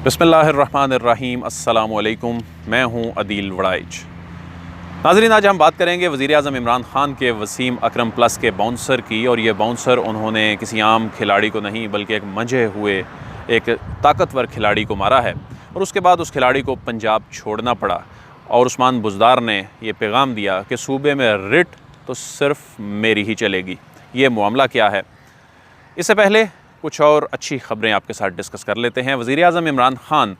بسم اللہ الرحمن الرحیم۔ السلام علیکم، میں ہوں عدیل وڑائچ۔ ناظرین، آج ہم بات کریں گے وزیر اعظم عمران خان کے وسیم اکرم پلس کے باؤنسر کی، اور یہ باؤنسر انہوں نے کسی عام کھلاڑی کو نہیں بلکہ ایک منجھے ہوئے ایک طاقتور کھلاڑی کو مارا ہے، اور اس کے بعد اس کھلاڑی کو پنجاب چھوڑنا پڑا، اور عثمان بزدار نے یہ پیغام دیا کہ صوبے میں رٹ تو صرف میری ہی چلے گی۔ یہ معاملہ کیا ہے؟ اس سے پہلے کچھ اور اچھی خبریں آپ کے ساتھ ڈسکس کر لیتے ہیں۔ وزیر اعظم عمران خان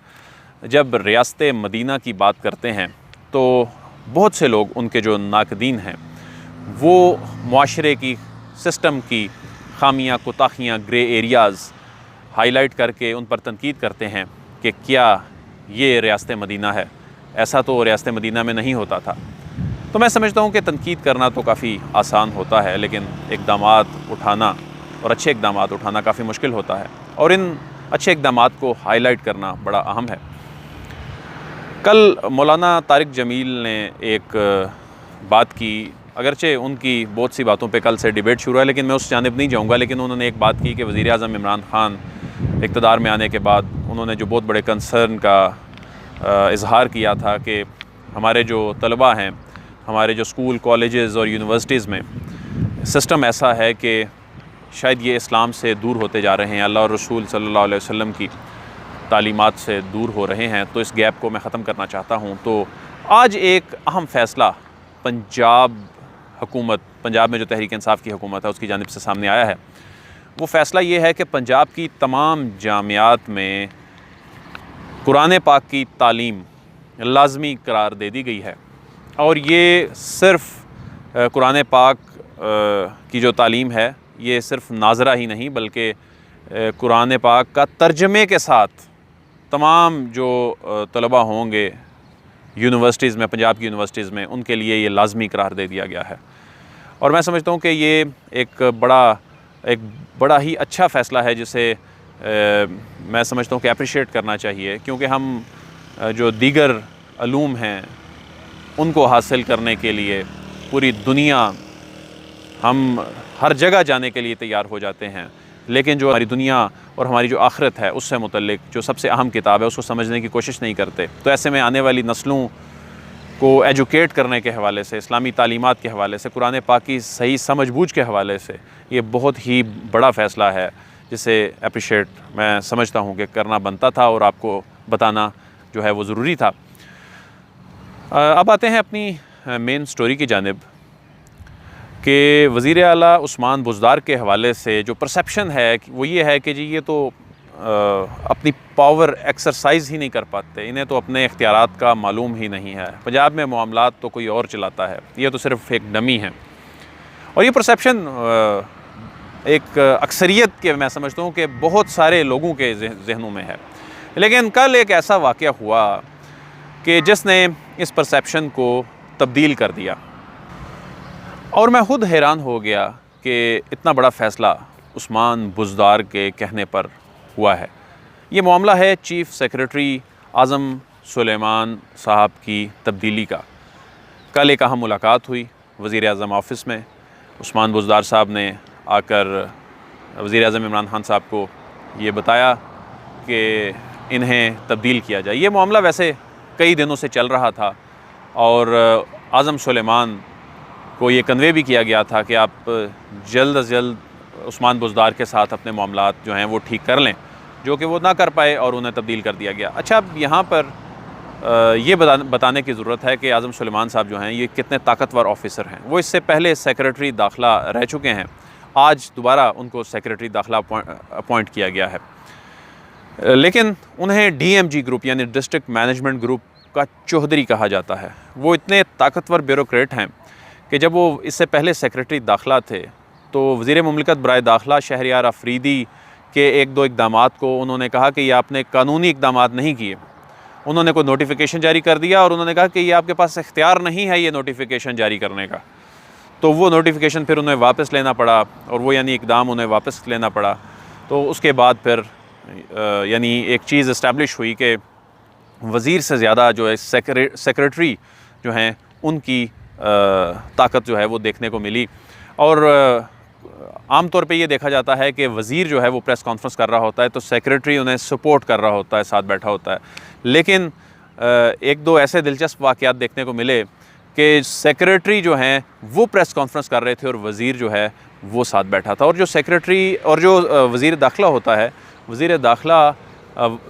جب ریاست مدینہ کی بات کرتے ہیں تو بہت سے لوگ ان کے جو ناقدین ہیں وہ معاشرے کی سسٹم کی خامیاں، کوتاہیاں، گرے ایریاز ہائی لائٹ کر کے ان پر تنقید کرتے ہیں کہ کیا یہ ریاست مدینہ ہے، ایسا تو ریاست مدینہ میں نہیں ہوتا تھا۔ تو میں سمجھتا ہوں کہ تنقید کرنا تو کافی آسان ہوتا ہے، لیکن اقدامات اٹھانا اور اچھے اقدامات اٹھانا کافی مشکل ہوتا ہے، اور ان اچھے اقدامات کو ہائی لائٹ کرنا بڑا اہم ہے۔ کل مولانا طارق جمیل نے ایک بات کی، اگرچہ ان کی بہت سی باتوں پہ کل سے ڈیبیٹ شروع ہے، لیکن میں اس جانب نہیں جاؤں گا، لیکن انہوں نے ایک بات کی کہ وزیر اعظم عمران خان اقتدار میں آنے کے بعد انہوں نے جو بہت بڑے کنسرن کا اظہار کیا تھا کہ ہمارے جو طلباء ہیں، ہمارے جو اسکول، کالجز اور یونیورسٹیز میں سسٹم ایسا ہے کہ شاید یہ اسلام سے دور ہوتے جا رہے ہیں، اللہ اور رسول صلی اللہ علیہ وسلم کی تعلیمات سے دور ہو رہے ہیں، تو اس گیپ کو میں ختم کرنا چاہتا ہوں۔ تو آج ایک اہم فیصلہ پنجاب میں جو تحریک انصاف کی حکومت ہے اس کی جانب سے سامنے آیا ہے۔ وہ فیصلہ یہ ہے کہ پنجاب کی تمام جامعات میں قرآن پاک کی تعلیم لازمی قرار دے دی گئی ہے، اور یہ صرف قرآن پاک کی جو تعلیم ہے یہ صرف ناظرہ ہی نہیں بلکہ قرآن پاک کا ترجمے کے ساتھ تمام جو طلباء ہوں گے یونیورسٹیز میں، پنجاب کی یونیورسٹیز میں، ان کے لیے یہ لازمی قرار دے دیا گیا ہے۔ اور میں سمجھتا ہوں کہ یہ ایک بڑا ہی اچھا فیصلہ ہے، جسے میں سمجھتا ہوں کہ اپریشیٹ کرنا چاہیے، کیونکہ ہم جو دیگر علوم ہیں ان کو حاصل کرنے کے لیے پوری دنیا، ہم ہر جگہ جانے کے لیے تیار ہو جاتے ہیں، لیکن جو ہماری دنیا اور ہماری جو آخرت ہے اس سے متعلق جو سب سے اہم کتاب ہے اس کو سمجھنے کی کوشش نہیں کرتے۔ تو ایسے میں آنے والی نسلوں کو ایجوکیٹ کرنے کے حوالے سے، اسلامی تعلیمات کے حوالے سے، قرآن پاک کی صحیح سمجھ بوجھ کے حوالے سے یہ بہت ہی بڑا فیصلہ ہے، جسے اپریشیٹ میں سمجھتا ہوں کہ کرنا بنتا تھا، اور آپ کو بتانا جو ہے وہ ضروری تھا۔ اب آتے ہیں اپنی مین سٹوری کی جانب کہ وزیر اعلیٰ عثمان بزدار کے حوالے سے جو پرسیپشن ہے وہ یہ ہے کہ جی یہ تو اپنی پاور ایکسرسائز ہی نہیں کر پاتے، انہیں تو اپنے اختیارات کا معلوم ہی نہیں ہے، پنجاب میں معاملات تو کوئی اور چلاتا ہے، یہ تو صرف ایک ڈمی ہے۔ اور یہ پرسیپشن ایک اکثریت کے، میں سمجھتا ہوں کہ بہت سارے لوگوں کے ذہنوں میں ہے، لیکن کل ایک ایسا واقعہ ہوا کہ جس نے اس پرسیپشن کو تبدیل کر دیا، اور میں خود حیران ہو گیا کہ اتنا بڑا فیصلہ عثمان بزدار کے کہنے پر ہوا ہے۔ یہ معاملہ ہے چیف سیکریٹری اعظم سلیمان صاحب کی تبدیلی کا۔ کل ایک اہم ملاقات ہوئی وزیر اعظم آفس میں، عثمان بزدار صاحب نے آ کر وزیر اعظم عمران خان صاحب کو یہ بتایا کہ انہیں تبدیل کیا جائے۔ یہ معاملہ ویسے کئی دنوں سے چل رہا تھا، اور اعظم سلیمان کو یہ کنوے بھی کیا گیا تھا کہ آپ جلد از جلد عثمان بزدار کے ساتھ اپنے معاملات جو ہیں وہ ٹھیک کر لیں، جو کہ وہ نہ کر پائے اور انہیں تبدیل کر دیا گیا۔ اچھا، اب یہاں پر یہ بتانے کی ضرورت ہے کہ اعظم سلیمان صاحب جو ہیں یہ کتنے طاقتور آفیسر ہیں۔ وہ اس سے پہلے سیکریٹری داخلہ رہ چکے ہیں، آج دوبارہ ان کو سیکریٹری داخلہ اپوائنٹ کیا گیا ہے، لیکن انہیں ڈی ایم جی گروپ یعنی ڈسٹرکٹ مینجمنٹ گروپ کا چوہدری کہا جاتا ہے۔ وہ اتنے طاقتور بیوروکریٹ ہیں کہ جب وہ اس سے پہلے سیکریٹری داخلہ تھے تو وزیر مملکت برائے داخلہ شہریار افریدی کے ایک دو اقدامات کو انہوں نے کہا کہ یہ آپ نے قانونی اقدامات نہیں کیے، انہوں نے کوئی نوٹیفیکیشن جاری کر دیا، اور انہوں نے کہا کہ یہ آپ کے پاس اختیار نہیں ہے یہ نوٹیفیکیشن جاری کرنے کا، تو وہ نوٹیفیکیشن پھر انہیں واپس لینا پڑا، اور وہ یعنی اقدام انہیں واپس لینا پڑا۔ تو اس کے بعد پھر یعنی ایک چیز اسٹیبلش ہوئی کہ وزیر سے زیادہ جو ہے سیکریٹری جو ہیں ان کی طاقت جو ہے وہ دیکھنے کو ملی، اور عام طور پہ یہ دیکھا جاتا ہے کہ وزیر جو ہے وہ پریس کانفرنس کر رہا ہوتا ہے تو سیکریٹری انہیں سپورٹ کر رہا ہوتا ہے، ساتھ بیٹھا ہوتا ہے، لیکن ایک دو ایسے دلچسپ واقعات دیکھنے کو ملے کہ سیکریٹری جو ہیں وہ پریس کانفرنس کر رہے تھے اور وزیر جو ہے وہ ساتھ بیٹھا تھا، اور جو سیکریٹری اور جو وزیر داخلہ ہوتا ہے، وزیر داخلہ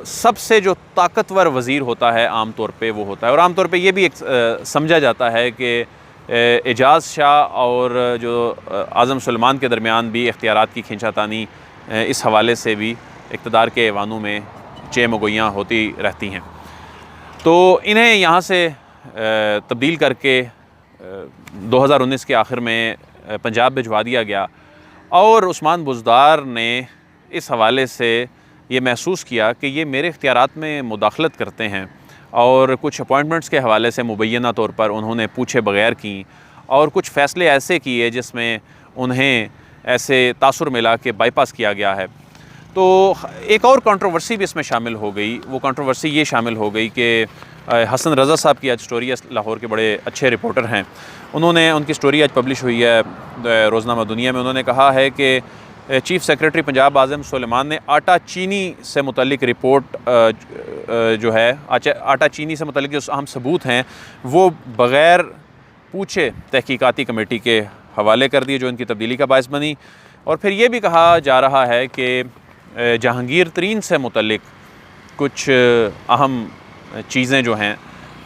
سب سے جو طاقتور وزیر ہوتا ہے عام طور پہ وہ ہوتا ہے، اور عام طور پہ یہ بھی ایک سمجھا جاتا ہے کہ اعجاز شاہ اور جو اعظم سلیمان کے درمیان بھی اختیارات کی کھینچا تانی اس حوالے سے بھی اقتدار کے ایوانوں میں چیمگوئیاں ہوتی رہتی ہیں۔ تو انہیں یہاں سے تبدیل کر کے 2019 کے آخر میں پنجاب بھجوا دیا گیا، اور عثمان بزدار نے اس حوالے سے یہ محسوس کیا کہ یہ میرے اختیارات میں مداخلت کرتے ہیں، اور کچھ اپوائنٹمنٹس کے حوالے سے مبینہ طور پر انہوں نے پوچھے بغیر کی، اور کچھ فیصلے ایسے کیے جس میں انہیں ایسے تاثر ملا کہ بائی پاس کیا گیا ہے۔ تو ایک اور کنٹروورسی بھی اس میں شامل ہو گئی، وہ کنٹروورسی یہ شامل ہو گئی کہ حسن رضا صاحب کی آج سٹوری ہے، لاہور کے بڑے اچھے رپورٹر ہیں، ان کی سٹوری آج پبلش ہوئی ہے روزنامہ دنیا میں۔ انہوں نے کہا ہے کہ چیف سیکریٹری پنجاب اعظم سلیمان نے آٹا چینی سے متعلق رپورٹ جو ہے، آٹا چینی سے متعلق جو اہم ثبوت ہیں وہ بغیر پوچھے تحقیقاتی کمیٹی کے حوالے کر دیے، جو ان کی تبدیلی کا باعث بنی۔ اور پھر یہ بھی کہا جا رہا ہے کہ جہانگیر ترین سے متعلق کچھ اہم چیزیں جو ہیں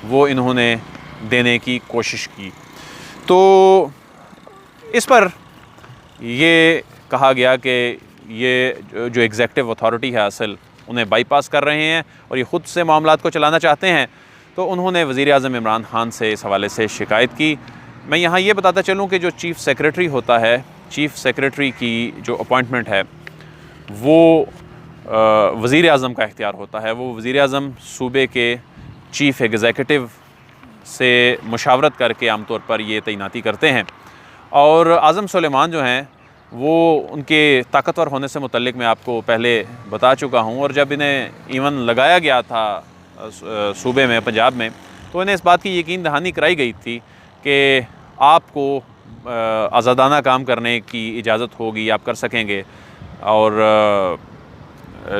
وہ انہوں نے دینے کی کوشش کی۔ تو اس پر یہ کہا گیا کہ یہ جو ایگزیکٹو اتھارٹی ہے اصل انہیں بائی پاس کر رہے ہیں اور یہ خود سے معاملات کو چلانا چاہتے ہیں، تو انہوں نے وزیر اعظم عمران خان سے اس حوالے سے شکایت کی۔ میں یہاں یہ بتاتا چلوں کہ جو چیف سیکریٹری ہوتا ہے، چیف سیکریٹری کی جو اپوائنٹمنٹ ہے وہ وزیر اعظم کا اختیار ہوتا ہے، وہ وزیر اعظم صوبے کے چیف ایگزیکٹو سے مشاورت کر کے عام طور پر یہ تعیناتی کرتے ہیں۔ اور اعظم سلیمان جو ہیں وہ ان کے طاقتور ہونے سے متعلق میں آپ کو پہلے بتا چکا ہوں، اور جب انہیں ایون لگایا گیا تھا صوبے میں، پنجاب میں، تو انہیں اس بات کی یقین دہانی کرائی گئی تھی کہ آپ کو آزادانہ کام کرنے کی اجازت ہوگی، آپ کر سکیں گے۔ اور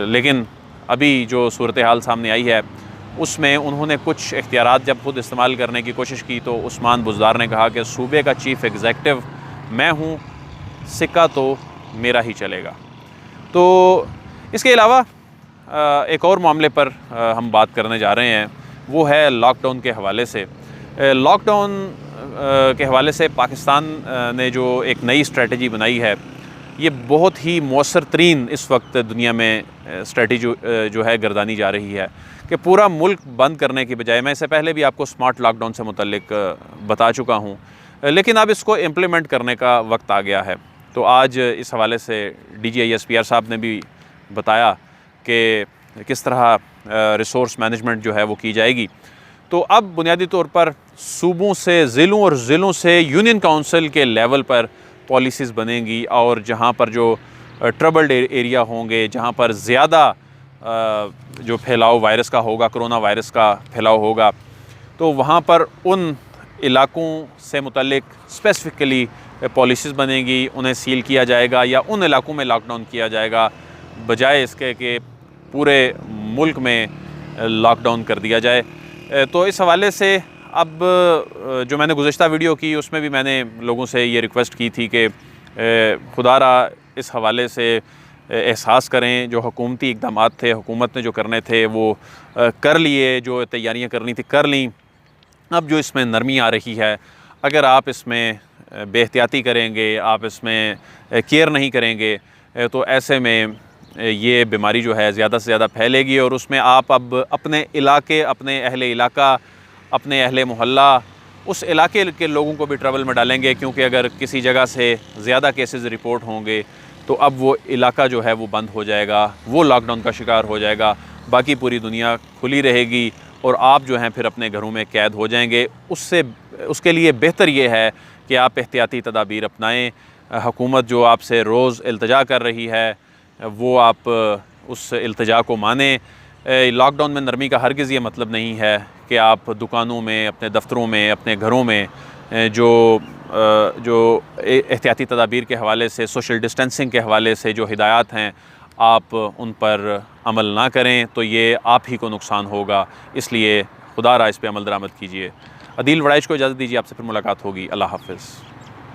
لیکن ابھی جو صورتحال سامنے آئی ہے اس میں انہوں نے کچھ اختیارات جب خود استعمال کرنے کی کوشش کی تو عثمان بزدار نے کہا کہ صوبے کا چیف ایگزیکٹو میں ہوں، سکہ تو میرا ہی چلے گا۔ تو اس کے علاوہ ایک اور معاملے پر ہم بات کرنے جا رہے ہیں، وہ ہے لاک ڈاؤن کے حوالے سے۔ لاک ڈاؤن کے حوالے سے پاکستان نے جو ایک نئی اسٹریٹجی بنائی ہے، یہ بہت ہی مؤثر ترین اس وقت دنیا میں اسٹریٹجی جو ہے گردانی جا رہی ہے کہ پورا ملک بند کرنے کی بجائے، میں اس سے پہلے بھی آپ کو سمارٹ لاک ڈاؤن سے متعلق بتا چکا ہوں، لیکن اب اس کو امپلیمنٹ کرنے کا وقت آ گیا ہے۔ تو آج اس حوالے سے D G I S P R صاحب نے بھی بتایا کہ کس طرح ریسورس مینجمنٹ جو ہے وہ کی جائے گی۔ تو اب بنیادی طور پر صوبوں سے ضلعوں اور ضلعوں سے یونین کونسل کے لیول پر پالیسیز بنیں گی، اور جہاں پر جو ٹربلڈ ایریا ہوں گے، جہاں پر زیادہ جو پھیلاؤ وائرس کا ہوگا، کرونا وائرس کا پھیلاؤ ہوگا، تو وہاں پر ان علاقوں سے متعلق اسپیسیفکلی پالیسیز بنیں گی، انہیں سیل کیا جائے گا یا ان علاقوں میں لاک ڈاؤن کیا جائے گا، بجائے اس کے کہ پورے ملک میں لاک ڈاؤن کر دیا جائے۔ تو اس حوالے سے اب جو میں نے گزشتہ ویڈیو کی اس میں بھی میں نے لوگوں سے یہ ریکویسٹ کی تھی کہ خدا را اس حوالے سے احساس کریں، جو حکومتی اقدامات تھے، حکومت نے جو کرنے تھے وہ کر لیے، جو تیاریاں کرنی تھی کر لیں۔ اب جو اس میں نرمی آ رہی ہے، اگر آپ اس میں بے احتیاطی کریں گے، آپ اس میں کیئر نہیں کریں گے، تو ایسے میں یہ بیماری جو ہے زیادہ سے زیادہ پھیلے گی، اور اس میں آپ اب اپنے علاقے، اپنے اہل علاقہ، اپنے اہل محلہ، اس علاقے کے لوگوں کو بھی ٹربل میں ڈالیں گے، کیونکہ اگر کسی جگہ سے زیادہ کیسز رپورٹ ہوں گے تو اب وہ علاقہ جو ہے وہ بند ہو جائے گا، وہ لاک ڈاؤن کا شکار ہو جائے گا، باقی پوری دنیا کھلی رہے گی اور آپ جو ہیں پھر اپنے گھروں میں قید ہو جائیں گے۔ اس کے لیے بہتر یہ ہے کہ آپ احتیاطی تدابیر اپنائیں۔ حکومت جو آپ سے روز التجا کر رہی ہے وہ آپ اس التجا کو مانیں۔ لاک ڈاؤن میں نرمی کا ہرگز یہ مطلب نہیں ہے کہ آپ دکانوں میں، اپنے دفتروں میں، اپنے گھروں میں جو جو احتیاطی تدابیر کے حوالے سے، سوشل ڈسٹینسنگ کے حوالے سے جو ہدایات ہیں آپ ان پر عمل نہ کریں تو یہ آپ ہی کو نقصان ہوگا، اس لیے خدا را اس پہ عمل درآمد کیجیے۔ عدیل وڑائچ کو اجازت دیجیے، آپ سے پھر ملاقات ہوگی۔ اللہ حافظ۔